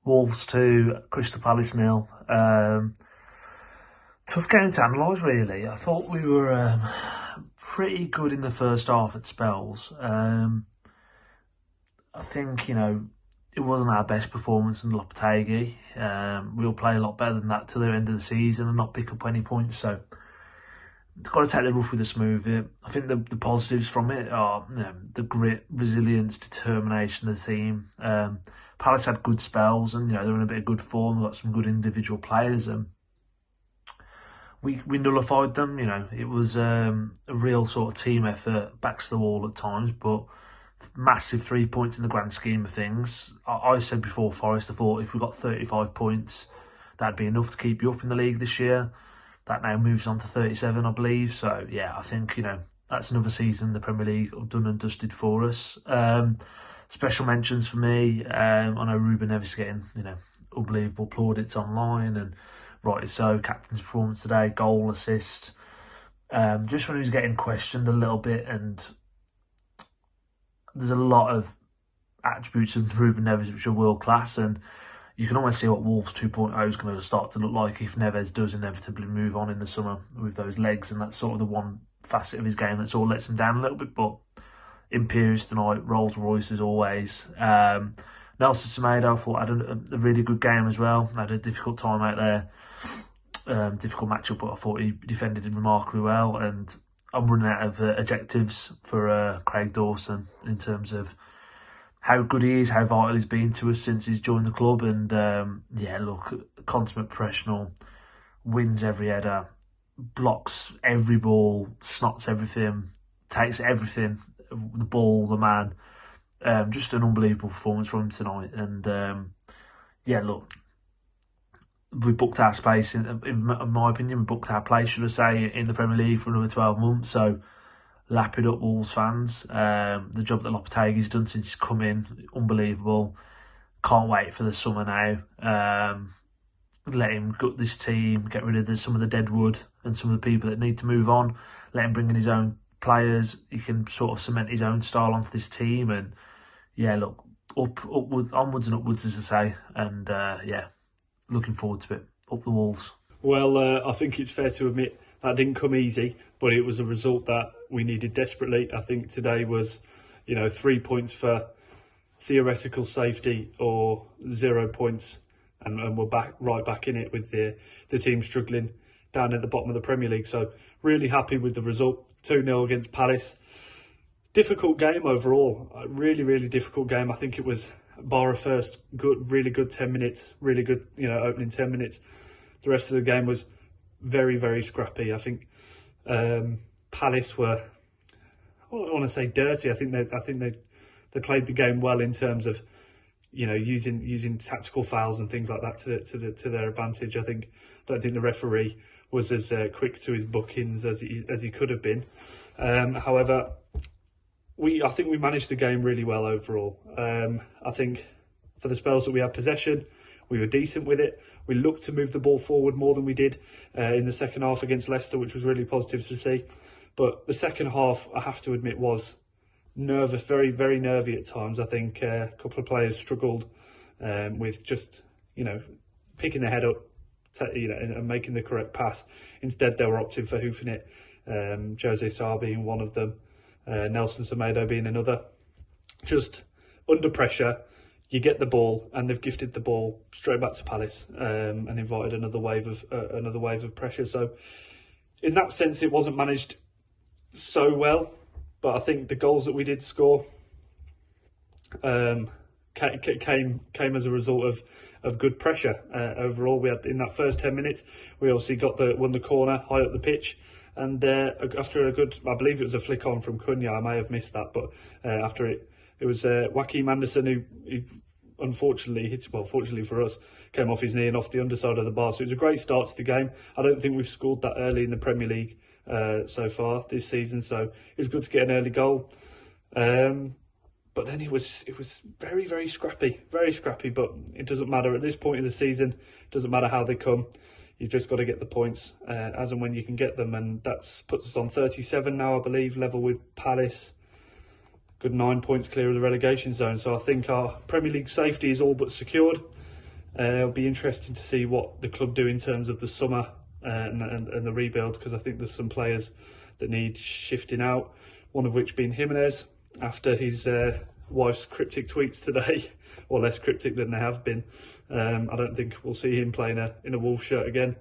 Wolves 2, Crystal Palace 0. Tough game to analyse, really. I thought we were pretty good in the first half at spells. I think, it wasn't our best performance in Lopetegui. We'll play a lot better than that to the end of the season and not pick up any points. So, got to take the rough with the smooth. I think the positives from it are the grit, resilience, determination of the team. Palace had good spells and, they're in a bit of good form. We've got some good individual players. And we nullified them. It was a real sort of team effort, backs to the wall at times, but massive 3 points in the grand scheme of things. I said before Forest, I thought if we got 35 points, that'd be enough to keep you up in the league this year. That now moves on to 37, I believe. So, yeah, I think, that's another season the Premier League have done and dusted for us. Special mentions for me. I know Ruben Neves getting, unbelievable plaudits online, and rightly so. Captain's performance today, goal, assist. Just when he was getting questioned a little bit, and there's a lot of attributes of Ruben Neves which are world class, and you can almost see what Wolves 2.0 is going to start to look like if Neves does inevitably move on in the summer with those legs, and that's sort of the one facet of his game that's all lets him down a little bit. But imperious tonight, Rolls Royce as always. Nelson Semedo, I thought, had a really good game as well. Had a difficult time out there, difficult matchup, but I thought he defended him remarkably well. And I'm running out of adjectives for Craig Dawson in terms of how good he is, how vital he's been to us since he's joined the club. And consummate professional, wins every header, blocks every ball, snots everything, takes everything, the ball, the man. Just an unbelievable performance from him tonight. And we booked our space, in my opinion, we booked our place, should I say, in the Premier League for another 12 months. So, lap it up, Wolves fans. The job that Lopetegui's done since he's come in, unbelievable. Can't wait for the summer now. Let him gut this team, get rid of some of the dead wood and some of the people that need to move on. Let him bring in his own players. He can sort of cement his own style onto this team. And onwards and upwards, as I say. And looking forward to it. Up the Wolves. Well, I think it's fair to admit that didn't come easy, but it was a result that we needed desperately. I think today was, 3 points for theoretical safety or 0 points, and we're right back in it with the team struggling down at the bottom of the Premier League. So really happy with the result. 2-0 against Palace. Difficult game overall. A really, really difficult game. I think it was, bar a first really good 10 minutes, really good, opening 10 minutes. The rest of the game was very, very scrappy. I think Palace were, I don't want to say dirty. I think they played the game well in terms of, using tactical fouls and things like that to their advantage. I don't think the referee was as quick to his bookings as he could have been. However, I think we managed the game really well overall. I think for the spells that we had possession, we were decent with it. We looked to move the ball forward more than we did in the second half against Leicester, which was really positive to see. But the second half, I have to admit, was nervous, very, very nervy at times. I think a couple of players struggled with just, picking their head up, and making the correct pass. Instead, they were opting for hoofing it. Jose Sarr being one of them. Nelson Semedo being another. Just under pressure, you get the ball, and they've gifted the ball straight back to Palace and invited another wave of pressure. So, in that sense, it wasn't managed so well. But I think the goals that we did score came as a result of good pressure. Overall, we had in that first 10 minutes, we obviously won the corner high up the pitch. And after a good, I believe it was a flick on from Cunha, I may have missed that, but after it was Joachim Anderson who unfortunately fortunately for us, came off his knee and off the underside of the bar. So it was a great start to the game. I don't think we've scored that early in the Premier League so far this season, so it was good to get an early goal. But then it was very, very scrappy, but it doesn't matter at this point in the season. It doesn't matter how they come. You've just got to get the points as and when you can get them, and that puts us on 37 now, I believe, level with Palace. Good 9 points clear of the relegation zone. So I think our Premier League safety is all but secured. It'll be interesting to see what the club do in terms of the summer and the rebuild, because I think there's some players that need shifting out, one of which being Jimenez, after his wife's cryptic tweets today, or less cryptic than they have been. I don't think we'll see him playing in a Wolves shirt again.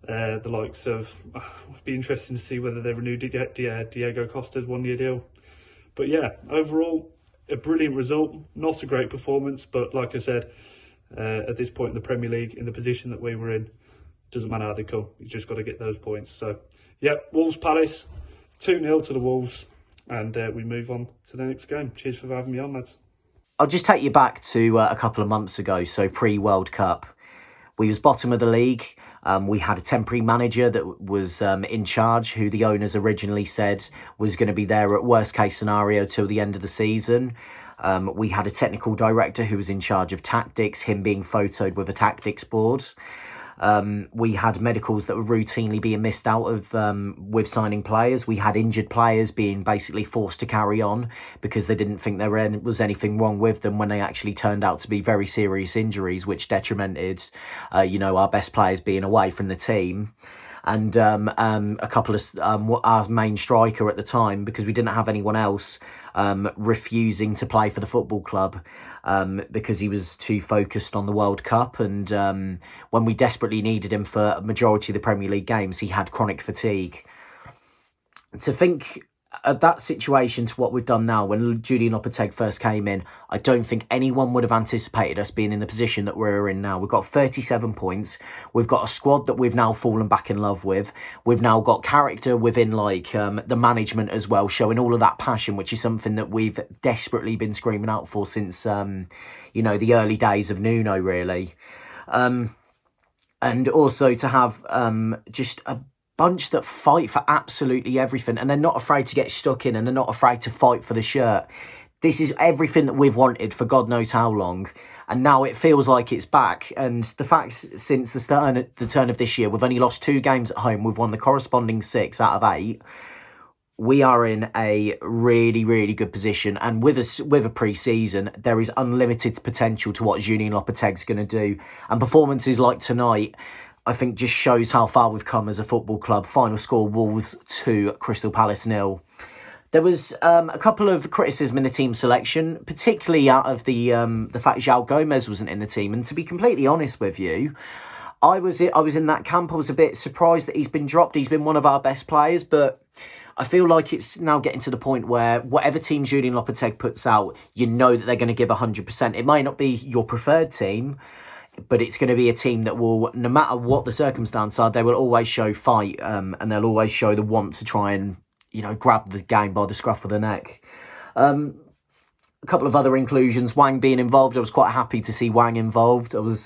The likes of, it'd be interesting to see whether they renew Diego Costa's 1-year deal. But yeah, overall, a brilliant result, not a great performance, but like I said, at this point in the Premier League, in the position that we were in, doesn't matter how they come, you just got to get those points. So yeah, Wolves Palace, 2-0 to the Wolves, and we move on to the next game. Cheers for having me on, lads. I'll just take you back to a couple of months ago, so pre-World Cup. We was bottom of the league. We had a temporary manager that was in charge, who the owners originally said was going to be there at worst case scenario till the end of the season. We had a technical director who was in charge of tactics, him being photoed with a tactics board. We had medicals that were routinely being missed out of with signing players. We had injured players being basically forced to carry on because they didn't think there was anything wrong with them, when they actually turned out to be very serious injuries, which detrimented, our best players being away from the team. And a couple of our main striker at the time, because we didn't have anyone else, refusing to play for the football club because he was too focused on the World Cup. And when we desperately needed him for a majority of the Premier League games, he had chronic fatigue. To think of that situation to what we've done now, when Julian Lopetegui first came in, I don't think anyone would have anticipated us being in the position that we're in now. We've got 37 points. We've got a squad that we've now fallen back in love with. We've now got character within the management as well, showing all of that passion, which is something that we've desperately been screaming out for since, the early days of Nuno, really. And also to have just a bunch that fight for absolutely everything, and they're not afraid to get stuck in, and they're not afraid to fight for the shirt. This is everything that we've wanted for God knows how long, and now it feels like it's back. And the fact, since the turn of this year, we've only lost 2 games at home. We've won the corresponding 6 out of 8. We are in a really, really good position, and with a pre-season, there is unlimited potential to what Julian Lopetegui's going to do. And performances like tonight, I think, just shows how far we've come as a football club. Final score, Wolves 2, Crystal Palace 0. There was a couple of criticism in the team selection, particularly out of the fact João Gomez wasn't in the team. And to be completely honest with you, I was in that camp. I was a bit surprised that he's been dropped. He's been one of our best players, but I feel like it's now getting to the point where whatever team Julian Lopetegui puts out, you know that they're going to give 100%. It might not be your preferred team, but it's going to be a team that will, no matter what the circumstances are, they will always show fight, and they'll always show the want to try and, grab the game by the scruff of the neck. A couple of other inclusions, Wang being involved. I was quite happy to see Wang involved. I was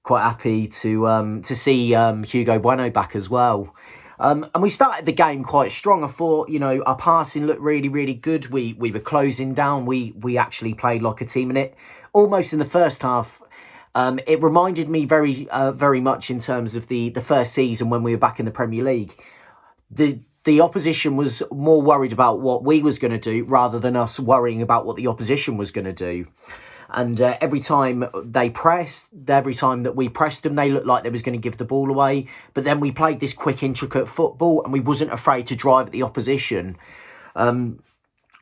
quite happy to see Hugo Bueno back as well. And we started the game quite strong. I thought, our passing looked really, really good. We were closing down. We actually played like a team, and it almost in the first half, it reminded me very, very much in terms of the first season when we were back in the Premier League. The opposition was more worried about what we was going to do rather than us worrying about what the opposition was going to do. And every time they pressed, every time that we pressed them, they looked like they was going to give the ball away. But then we played this quick, intricate football, and we wasn't afraid to drive at the opposition.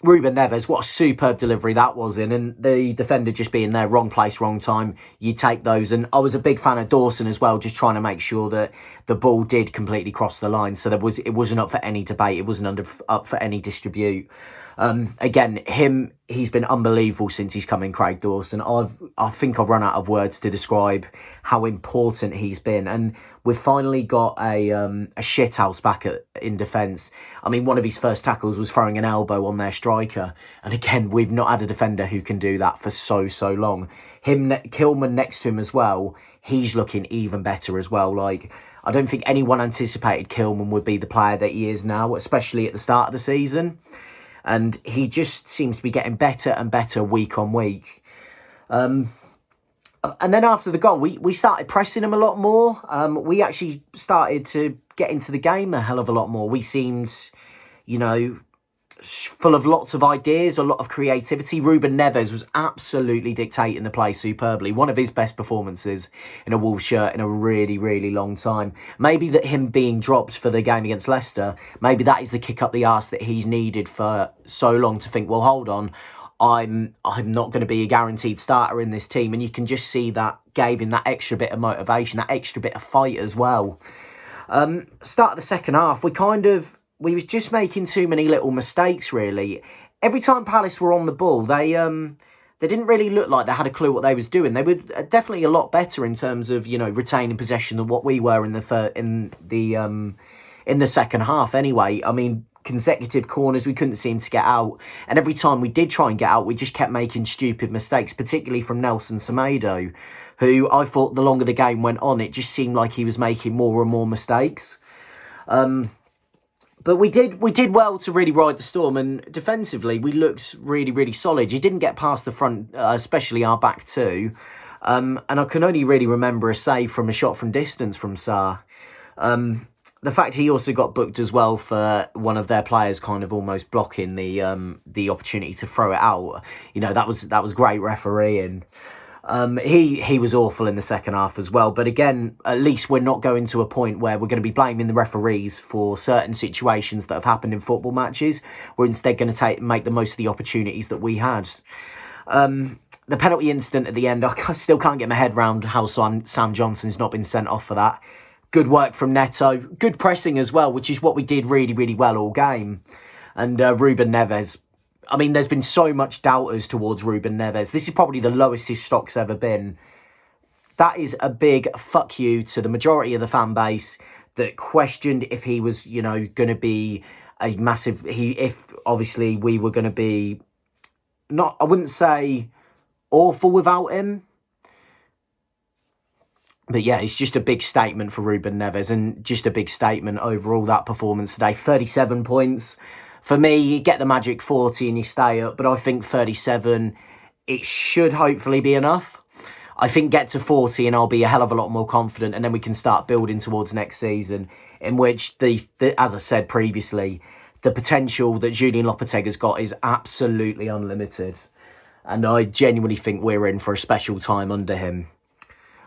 Ruben Neves, what a superb delivery that was in, and the defender just being there, wrong place, wrong time, you take those. And I was a big fan of Dawson as well, just trying to make sure that the ball did completely cross the line, so it wasn't up for any debate, it wasn't up for any dispute. Again, he's been unbelievable since he's come in, Craig Dawson. I think I've run out of words to describe how important he's been, and we've finally got a shithouse back in defence. I mean, one of his first tackles was throwing an elbow on their striker, and again, we've not had a defender who can do that for so long. Kilman next to him as well, he's looking even better as well. I don't think anyone anticipated Kilman would be the player that he is now, especially at the start of the season. And he just seems to be getting better and better week on week. And then after the goal, we started pressing him a lot more. We actually started to get into the game a hell of a lot more. We seemed, full of lots of ideas, a lot of creativity. Ruben Neves was absolutely dictating the play superbly. One of his best performances in a Wolves shirt in a really, really long time. Maybe that him being dropped for the game against Leicester, maybe that is the kick up the arse that he's needed for so long to think, well, hold on, I'm not going to be a guaranteed starter in this team. And you can just see that gave him that extra bit of motivation, that extra bit of fight as well. Start of the second half, we was just making too many little mistakes, really. Every time Palace were on the ball, they didn't really look like they had a clue what they was doing. They were definitely a lot better in terms of, retaining possession than what we were in the second half. Anyway, I mean, consecutive corners we couldn't seem to get out, and every time we did try and get out, we just kept making stupid mistakes, particularly from Nelson Semedo, who I thought the longer the game went on, it just seemed like he was making more and more mistakes. But we did well to really ride the storm, and defensively we looked really, really solid. You didn't get past the front, especially our back two. And I can only really remember a save from a shot from distance from Sarr. The fact he also got booked as well for one of their players kind of almost blocking the opportunity to throw it out. That was great refereeing. He was awful in the second half as well. But again, at least we're not going to a point where we're going to be blaming the referees for certain situations that have happened in football matches. We're instead going to make the most of the opportunities that we had. The penalty incident at the end, I still can't get my head around how Sam Johnson's not been sent off for that. Good work from Neto. Good pressing as well, which is what we did really, really well all game. And Ruben Neves, I mean, there's been so much doubters towards Ruben Neves. This is probably the lowest his stock's ever been. That is a big fuck you to the majority of the fan base that questioned if he was, going to be a massive... If, obviously, we were going to be... I wouldn't say awful without him. But yeah, it's just a big statement for Ruben Neves, and just a big statement overall, that performance today. 37 points. For me, you get the magic 40 and you stay up, but I think 37, it should hopefully be enough. I think get to 40 and I'll be a hell of a lot more confident, and then we can start building towards next season, in which, as I said previously, the potential that Julian Lopetegui's got is absolutely unlimited. And I genuinely think we're in for a special time under him.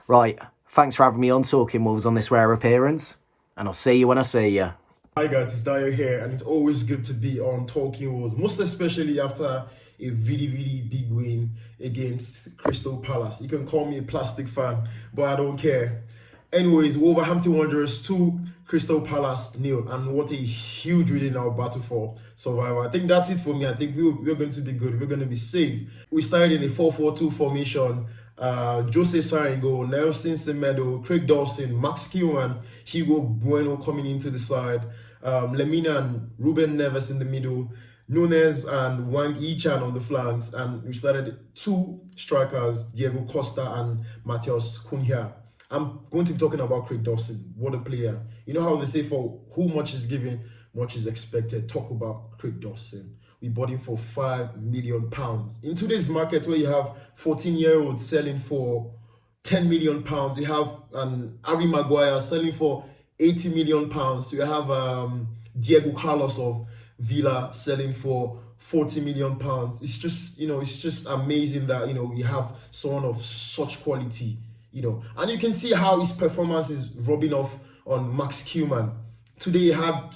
Right. Thanks for having me on Talking Wolves on this rare appearance, and I'll see you when I see you. Hi guys, it's Dayo here, and it's always good to be on Talking Wolves, most especially after a really, really big win against Crystal Palace. You can call me a plastic fan, but I don't care. Anyways, Wolverhampton Wanderers 2, Crystal Palace 0, and what a huge win in our battle for survival. I think that's it for me. I think we're going to be good. We're going to be safe. We started in a 4-4-2 formation. Jose Sarr in goal, Nelson Semedo, Craig Dawson, Max Kilman, Hugo Bueno coming into the side, Lemina and Ruben Neves in the middle, Nunes and Wang Yichan on the flanks, and we started two strikers, Diego Costa and Matheus Cunha. I'm going to be talking about Craig Dawson. What a player. You know how they say for who much is given, much is expected. Talk about Craig Dawson. We bought him for £5 million. In today's market, where you have 14-year-olds selling for £10 million, you have Harry Maguire selling for £80 million. You have Diego Carlos of Villa selling for £40 million. It's just, it's just amazing that, we have someone of such quality, and you can see how his performance is rubbing off on Max Kilman. Today he had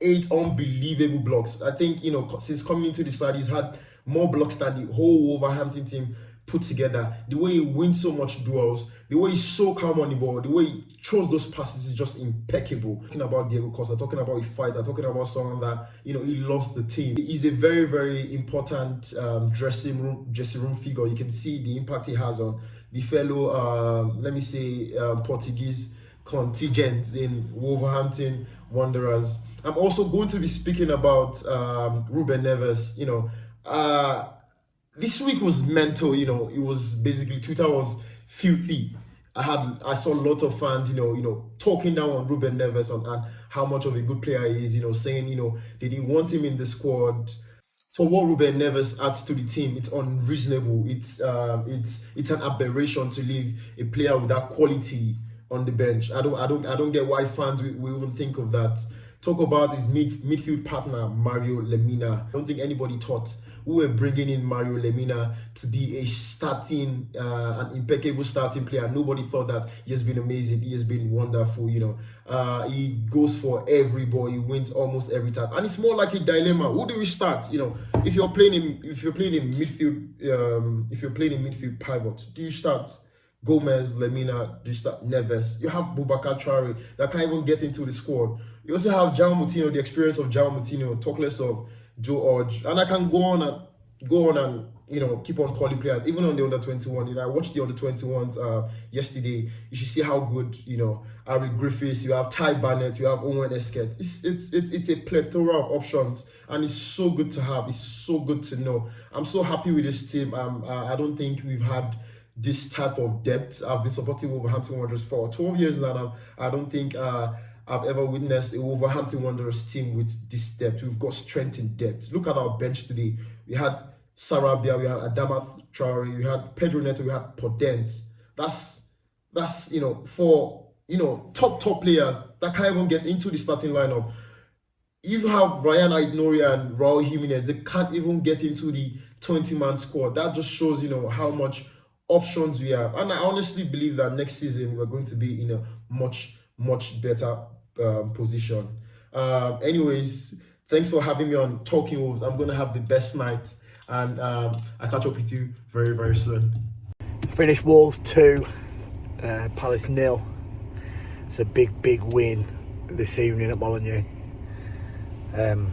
8 unbelievable blocks. I think, since coming into the side, he's had more blocks than the whole Wolverhampton team put together. The way he wins so much duels, the way he's so calm on the ball, the way he throws those passes is just impeccable. Talking about Diego Costa, talking about a fighter, talking about someone that, he loves the team. He's a very, very important dressing room figure. You can see the impact he has on the fellow, Portuguese contingent in Wolverhampton Wanderers. I'm also going to be speaking about Ruben Neves. This week was mental. It was basically Twitter was filthy. I saw a lot of fans, talking down on Ruben Neves and how much of a good player he is. Saying, they didn't want him in the squad. For what Ruben Neves adds to the team, it's unreasonable. It's an aberration to leave a player with that quality on the bench. I don't get why fans will even think of that. talk about his midfield partner, Mario Lemina. I don't think anybody thought we were bringing in Mario Lemina to be a starting, an impeccable starting player. Nobody thought that. He has been amazing. He has been wonderful. He goes for every ball. He wins almost every time, and it's more like a dilemma. Who do we start? If you're playing in midfield, if you're playing in midfield pivot, do you start Gomez, Lemina? Do you start Neves? You have Boubacar Traore that can't even get into the squad. You also have João Moutinho, the experience of João Moutinho, talk less of Joe Orge, and I can go on and keep on calling players, even on the under 21. I watched the under 21s yesterday. You should see how good Harry Griffiths. You have Ty Barnett. You have Owen Esket. It's a plethora of options, and it's so good to have. It's so good to know. I'm so happy with this team. I don't think we've had this type of depth. I've been supporting Wolverhampton Wanderers for 12 years now. I don't think I've ever witnessed a Wolverhampton Wanderers team with this depth. We've got strength in depth. Look at our bench today. We had Sarabia, we had Adama Traore, we had Pedro Neto, we had Podence. That's for top players that can't even get into the starting lineup. You have Ryan Aït-Nouri and Raul Jimenez. They can't even get into the 20-man squad. That just shows how much options we have. And I honestly believe that next season we're going to be in a much better position. Anyways, thanks for having me on Talking Wolves. I'm going to have the best night, and I'll catch up with you very, very soon. Finished Wolves 2, Palace 0. It's a big win this evening at Molineux. I'm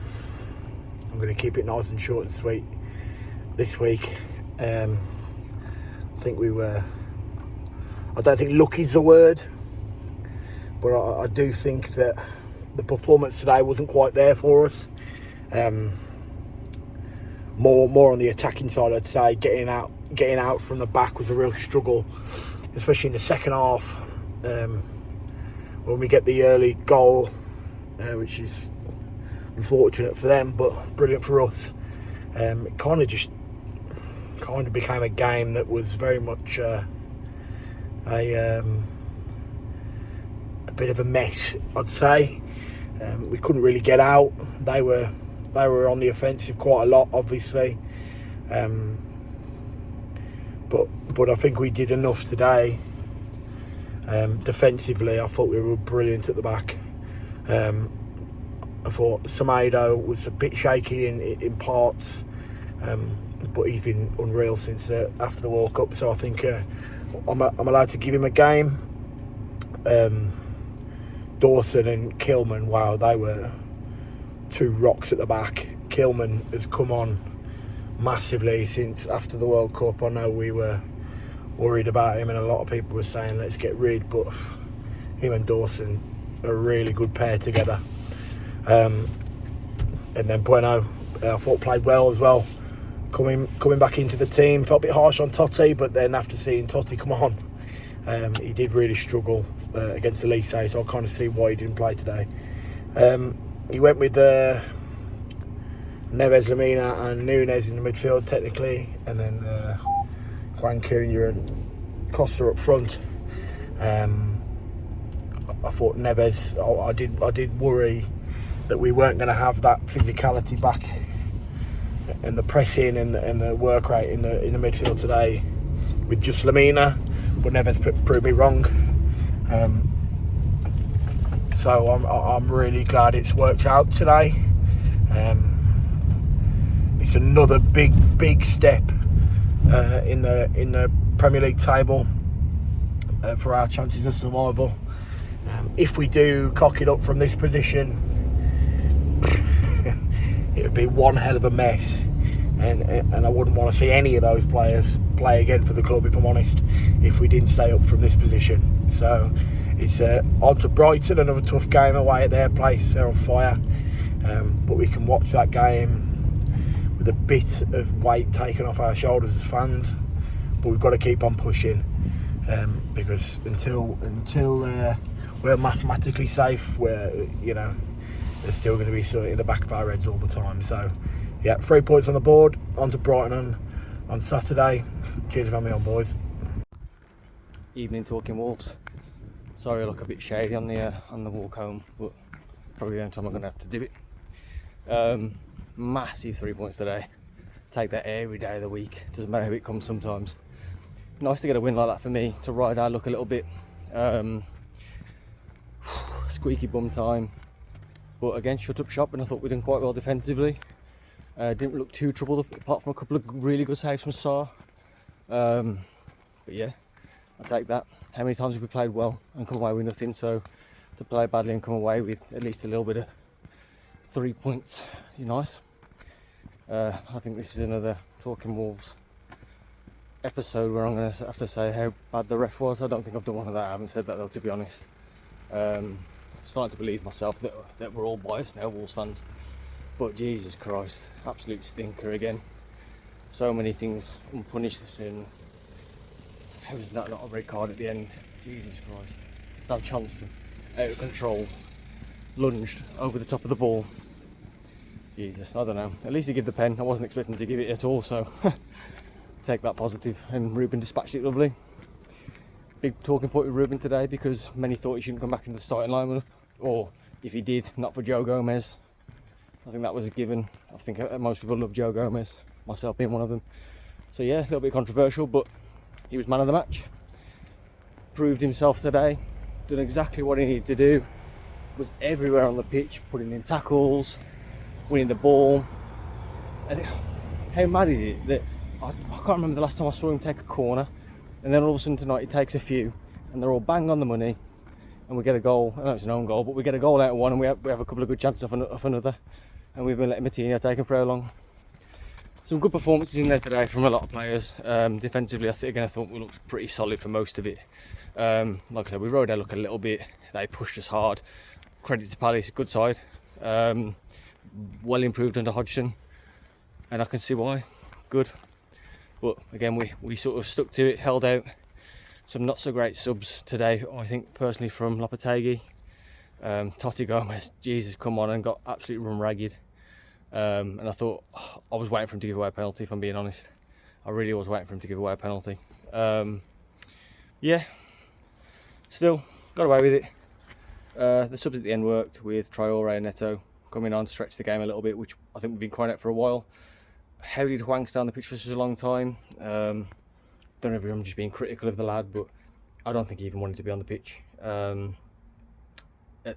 going to keep it nice and short and sweet this week. I don't think lucky's the word, but I do think that the performance today wasn't quite there for us. More on the attacking side, I'd say. Getting out from the back was a real struggle, especially in the second half. When we get the early goal, which is unfortunate for them, but brilliant for us. It kind of became a game that was very much a bit of a mess, I'd say. We couldn't really get out. They were on the offensive quite a lot, obviously. But I think we did enough today. Defensively, I thought we were brilliant at the back. I thought Semedo was a bit shaky in parts, but he's been unreal since after the World Cup. So I think I'm allowed to give him a game. Dawson and Kilman, wow, they were two rocks at the back. Kilman has come on massively since after the World Cup. I know we were worried about him, and a lot of people were saying let's get rid, but him and Dawson are a really good pair together. And then Bueno, I thought played well as well. Coming back into the team, felt a bit harsh on Totti, but then after seeing Totti come on, he did really struggle against Elise, so I kind of see why he didn't play today. He went with Neves, Lemina and Nunes in the midfield technically, and then Juan Cunha and Costa up front. I thought Neves, I did worry that we weren't going to have that physicality back and the pressing and the work rate in the midfield today with just Lemina, but Neves proved me wrong. So I'm really glad it's worked out today. It's another big step in the Premier League table for our chances of survival. If we do cock it up from this position, it would be one hell of a mess, and I wouldn't want to see any of those players play again for the club, if I'm honest, if we didn't stay up from this position. So it's on to Brighton, another tough game away at their place. They're on fire, but we can watch that game with a bit of weight taken off our shoulders as fans. But we've got to keep on pushing, because until we're mathematically safe, there's still going to be something in the back of our heads all the time. So, yeah, 3 points on the board. On to Brighton on Saturday. Cheers for having me on, boys. Evening, Talking Wolves. Sorry I look a bit shady on the walk home, but Probably the only time I'm going to have to do it. Massive 3 points today. Take that every day of the week. Doesn't matter who it comes sometimes. Nice to get a win like that for me, to ride our luck a little bit. Squeaky bum time. But again, shut up shop, and I thought we'd done quite well defensively. Didn't look too troubled apart from a couple of really good saves from Sarr. But yeah, I'll take that. How many times have we played well and come away with nothing? So to play badly and come away with at least a little bit of 3 points is nice. I think this is another Talking Wolves episode where I'm going to have to say how bad the ref was. I don't think I've done one of that. I haven't said that though, to be honest. I'm starting to believe myself that we're all biased now, Wolves fans. But Jesus Christ, absolute stinker again. So many things unpunished, and how is that not a red card at the end? Jesus Christ. Stab Johnston, out of control, lunged over the top of the ball. Jesus, I don't know. At least he gave the pen. I wasn't expecting to give it at all, so take that positive. And Ruben dispatched it lovely. Big talking point with Ruben today, because many thought he shouldn't come back into the starting line, or if he did, not for Joe Gomez. I think that was a given. I think most people love Joe Gomez, myself being one of them. So yeah, a little bit controversial, but he was man of the match. Proved himself today. Done exactly what he needed to do. Was everywhere on the pitch, putting in tackles, winning the ball. And how mad is it that I can't remember the last time I saw him take a corner, and then all of a sudden tonight he takes a few, and they're all bang on the money, and we get a goal. I know it's an own goal, but we get a goal out of one, and we have a couple of good chances of another, and we've been letting Martinez take him for how long? Some good performances in there today from a lot of players. Defensively, I thought we looked pretty solid for most of it. Like I said, we rode our luck a little bit. They pushed us hard. Credit to Palace, good side. Well improved under Hodgson, and I can see why. Good. But again, we sort of stuck to it, held out. Some not so great subs today, I think, personally, from Lopetegui. Totti Gomez, Jesus, come on, and got absolutely run ragged. And I thought, I was waiting for him to give away a penalty, if I'm being honest. I really was waiting for him to give away a penalty. Yeah, still got away with it. The subs at the end worked, with Traore and Neto coming on to stretch the game a little bit, which I think we've been crying out for a while. How did Hwang stay on the pitch for such a long time? Don't know if I'm just being critical of the lad, but I don't think he even wanted to be on the pitch.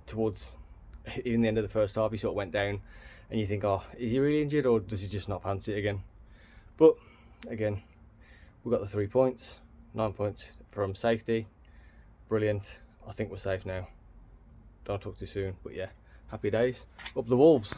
Towards even the end of the first half, he sort of went down, and you think, oh, is he really injured, or does he just not fancy it again? But again, we got the 3 points, 9 points from safety. Brilliant. I think we're safe now. Don't talk too soon, but yeah, happy days. Up the Wolves.